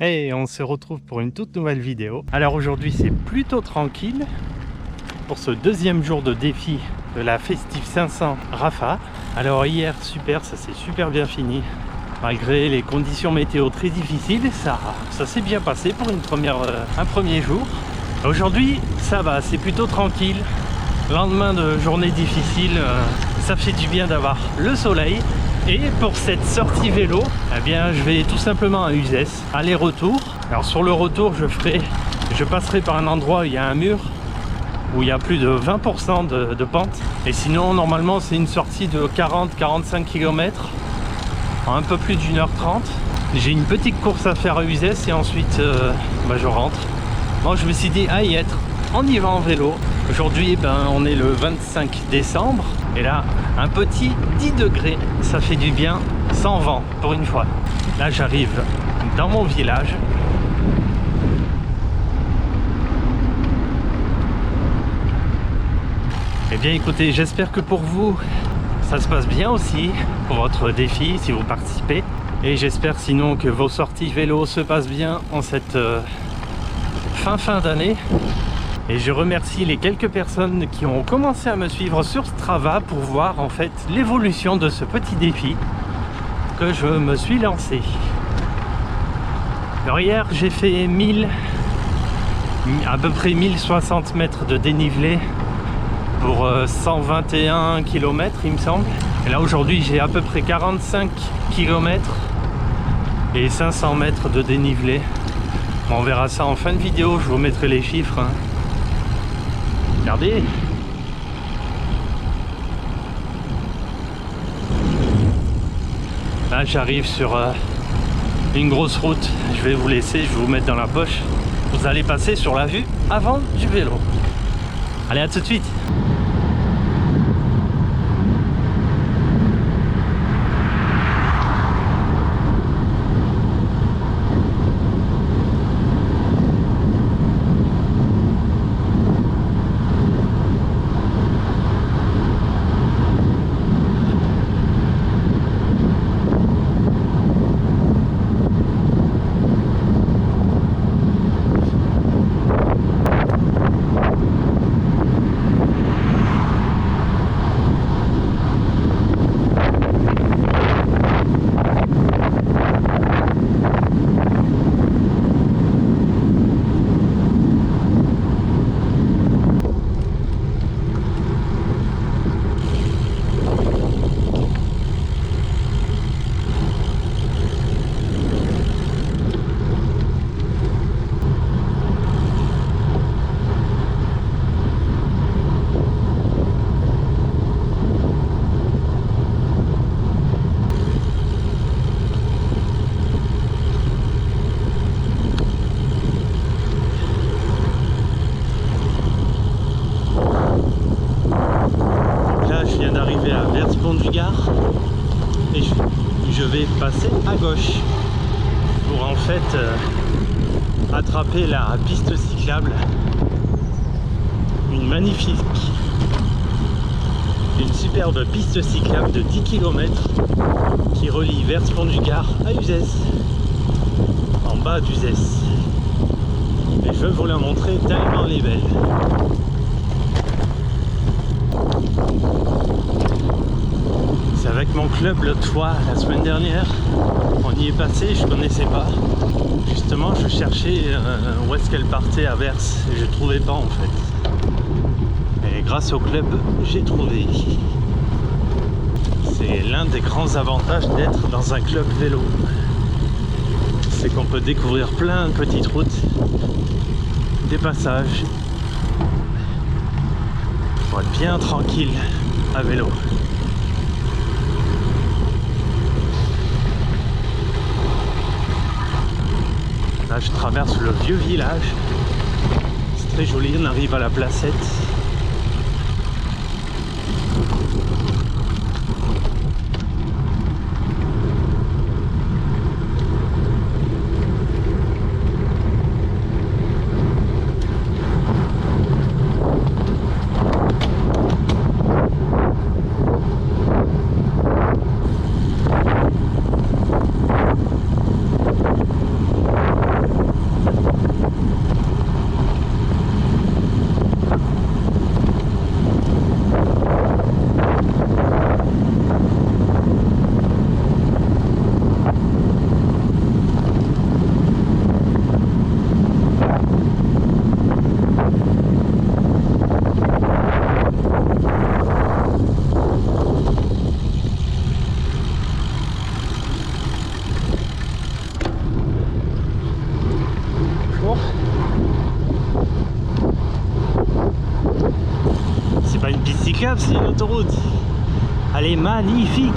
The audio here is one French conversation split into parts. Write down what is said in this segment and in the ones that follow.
Et on se retrouve pour une toute nouvelle vidéo. Alors aujourd'hui c'est plutôt tranquille pour ce deuxième jour de défi de la Festive 500 Rapha. Alors hier super, ça s'est super bien fini. Malgré les conditions météo très difficiles, ça s'est bien passé pour un premier jour. Aujourd'hui ça va, c'est plutôt tranquille. Lendemain de journée difficile, ça fait du bien d'avoir le soleil. Et pour cette sortie vélo, eh bien, je vais tout simplement à Uzès, aller-retour. Alors sur le retour, je passerai par un endroit où il y a un mur, où il y a plus de 20% de pente. Et sinon, normalement, c'est une sortie de 40-45 km, en un peu plus d'1h30. J'ai une petite course à faire à Uzès et ensuite, je rentre. Bon, je me suis dit, à y être, on y va en vélo. Aujourd'hui, on est le 25 décembre. Et là, un petit 10 degrés, ça fait du bien, sans vent, pour une fois. Là, j'arrive dans mon village. Eh bien, écoutez, j'espère que pour vous, ça se passe bien aussi, pour votre défi, si vous participez. Et j'espère sinon que vos sorties vélo se passent bien en cette fin d'année. Et je remercie les quelques personnes qui ont commencé à me suivre sur Strava pour voir en fait l'évolution de ce petit défi que je me suis lancé. Alors hier j'ai fait à peu près 1060 mètres de dénivelé pour 121 km il me semble. Et là aujourd'hui j'ai à peu près 45 km et 500 mètres de dénivelé. Bon, on verra ça en fin de vidéo, je vous mettrai les chiffres. Regardez. Là j'arrive sur une grosse route. Je vais vous laisser, je vais vous mettre dans la poche. Vous allez passer sur la vue avant du vélo. Allez, à tout de suite. Et je vais passer à gauche pour en fait attraper la piste cyclable, une superbe piste cyclable de 10 km qui relie Vers-Pont-du-Gard à Uzès, en bas d'Uzès. Et je vais vous la montrer tellement elle est belle. C'est avec mon club le toit la semaine dernière, on y est passé, je connaissais pas. Justement je cherchais où est-ce qu'elle partait à Vers et je trouvais pas en fait. Et grâce au club j'ai trouvé. C'est l'un des grands avantages d'être dans un club vélo. C'est qu'on peut découvrir plein de petites routes, des passages, pour être bien tranquille à vélo. Là, je traverse le vieux village. C'est très joli, on arrive à la placette. Cap, c'est une autoroute. Elle est magnifique.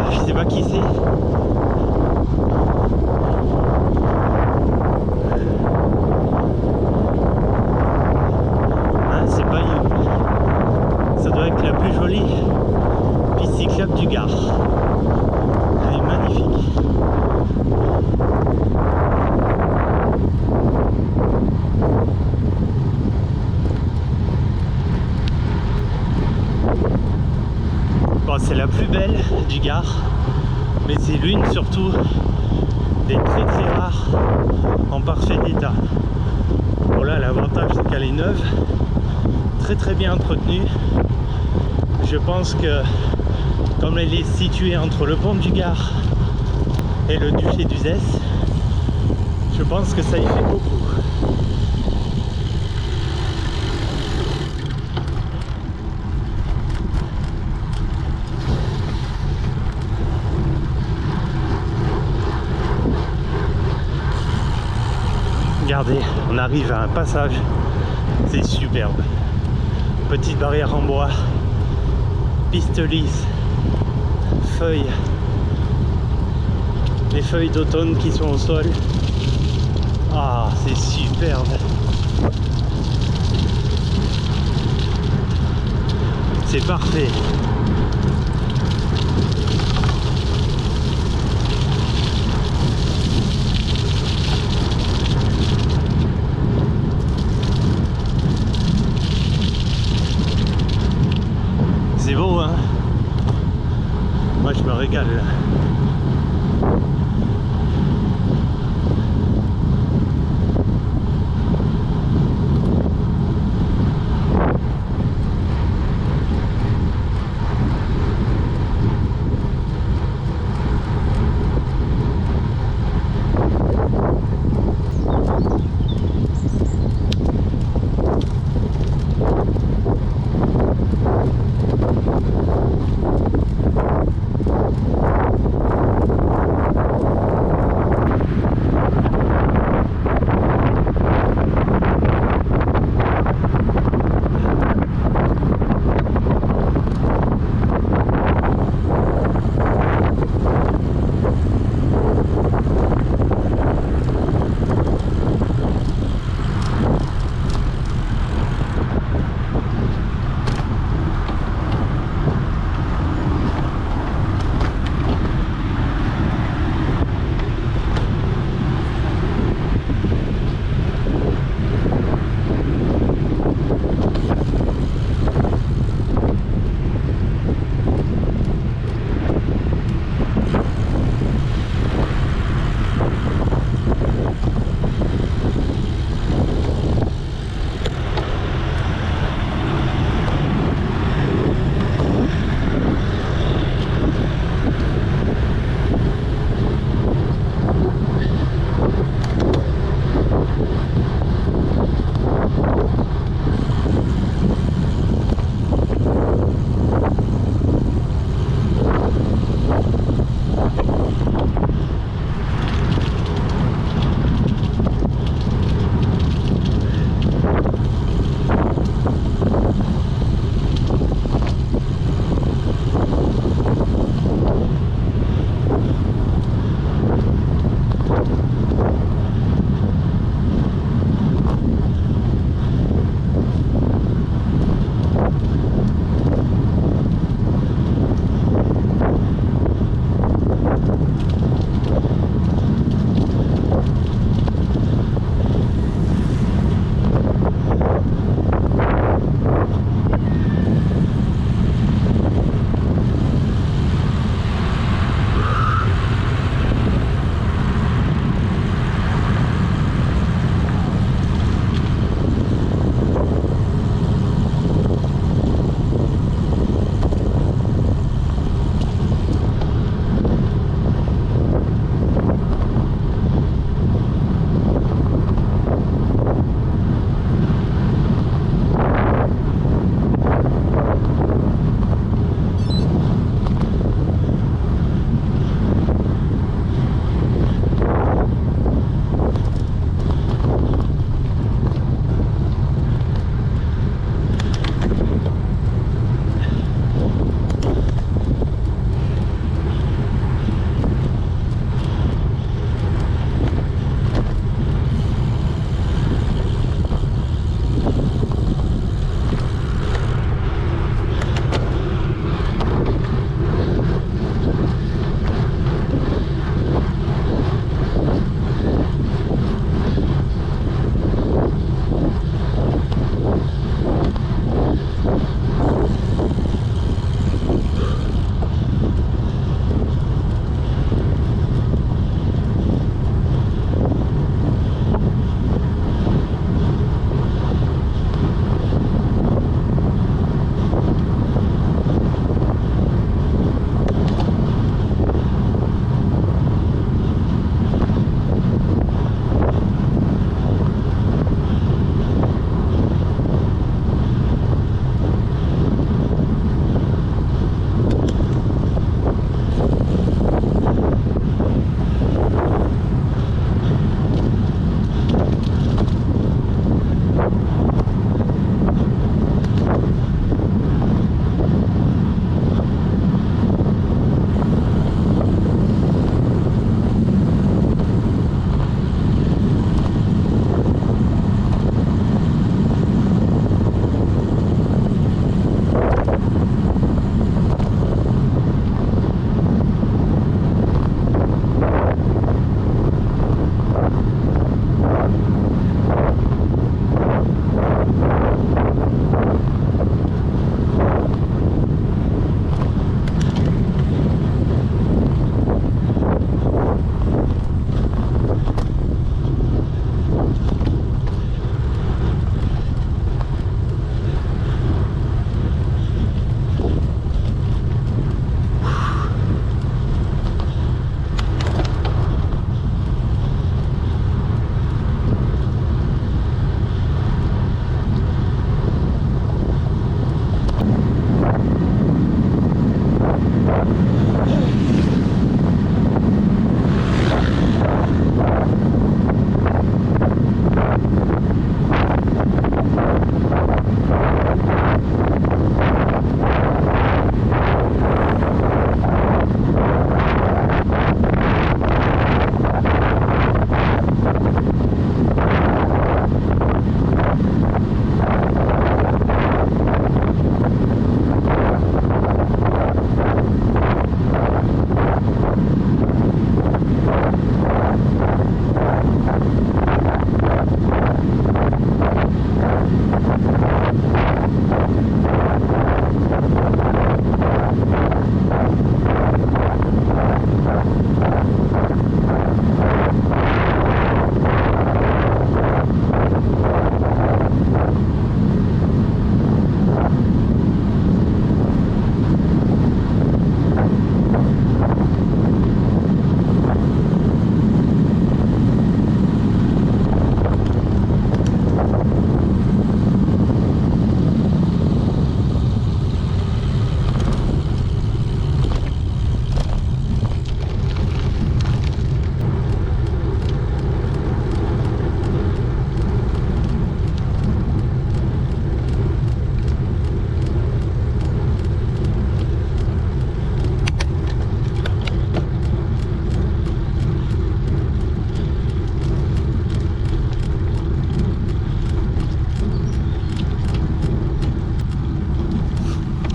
Je sais pas qui c'est. Ah, c'est pas une. Ça doit être la plus jolie piste cyclable du Gard. Elle est magnifique. Bon, c'est la plus belle du Gard, mais c'est l'une surtout des très très rares en parfait état. Bon là, l'avantage c'est qu'elle est neuve, très bien entretenue. Je pense que comme elle est située entre le pont du Gard et le duché d'Uzès, je pense que ça y fait beaucoup. Regardez, on arrive à un passage, c'est superbe. Petite barrière en bois, piste lisse, feuilles, les feuilles d'automne qui sont au sol. Ah, c'est superbe. C'est parfait. C'est beau, hein? Moi je me régale là.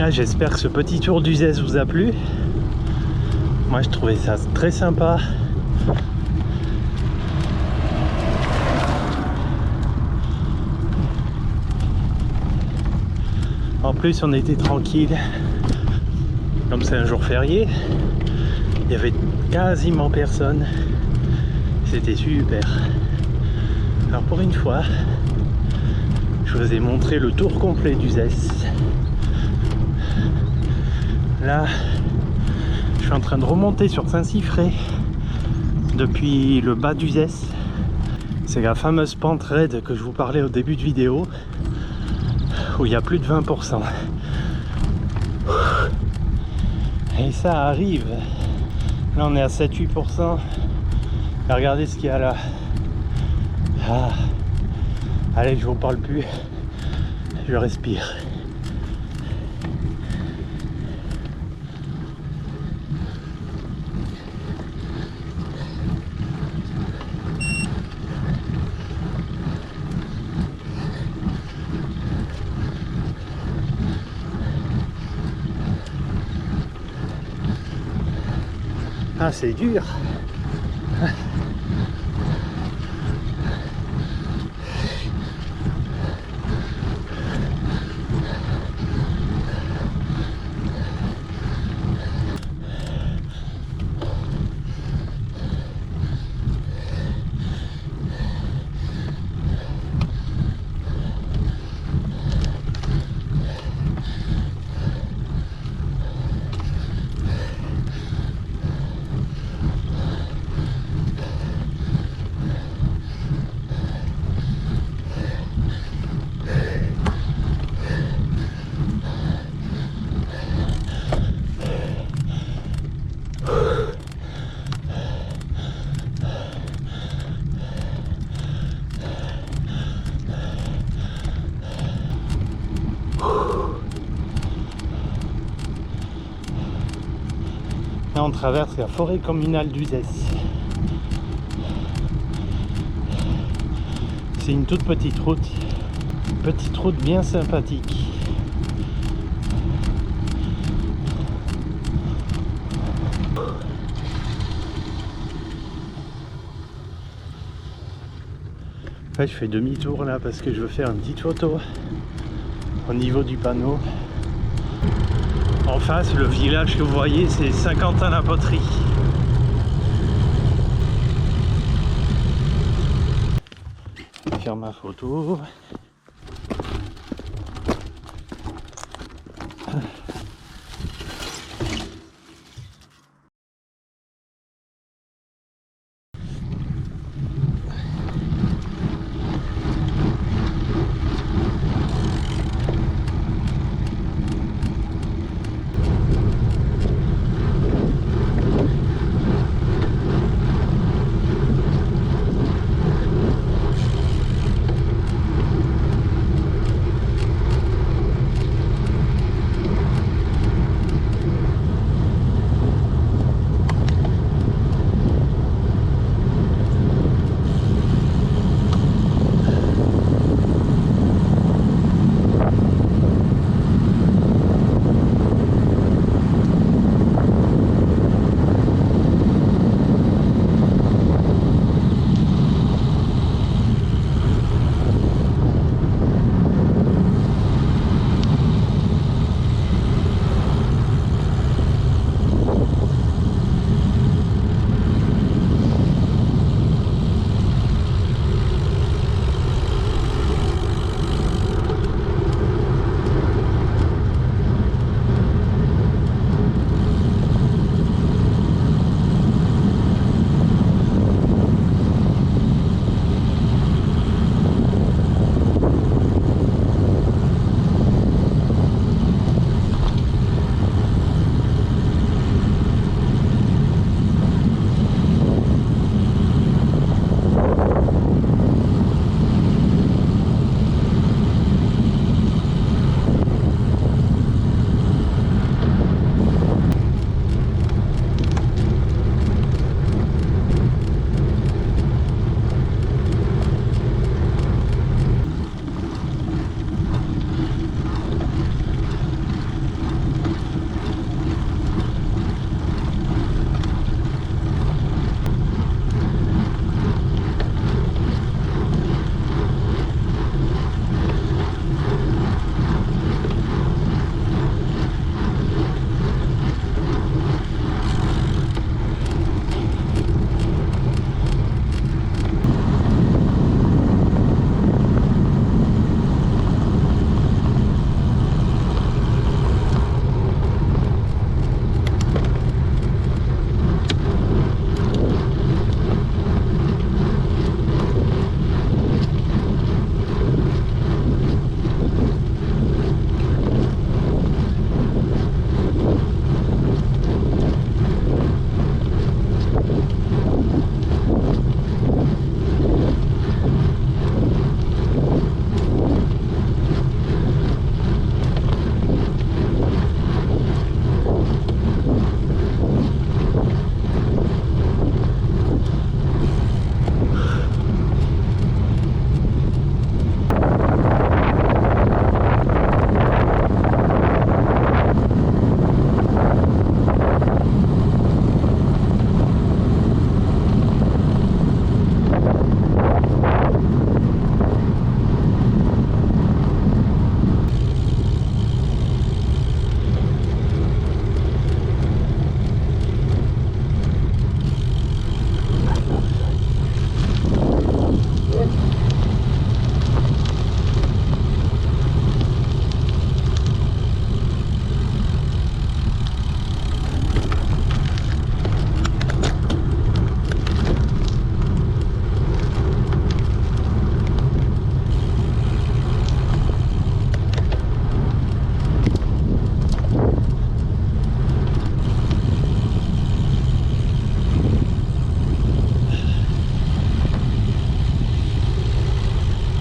Ah, j'espère que ce petit tour d'Uzès vous a plu. Moi je trouvais ça très sympa. En plus on était tranquille. Comme c'est un jour férié, il y avait quasiment personne. C'était super. Alors pour une fois, je vous ai montré le tour complet d'Uzès. Là, je suis en train de remonter sur Saint-Siffré depuis le bas d'Uzès. C'est la fameuse pente raide que je vous parlais au début de vidéo, où il y a plus de 20%. Et ça arrive. Là on est à 7-8%. Et regardez ce qu'il y a là. Ah. Allez, je vous parle plus. Je respire. Ah, c'est dur. Là on traverse la forêt communale d'Uzès. C'est une toute petite route bien sympathique. Ouais, je fais demi-tour là parce que je veux faire une petite photo au niveau du panneau. En face, le village que vous voyez, c'est Saint-Quentin-la-Poterie. Je vais faire ma photo.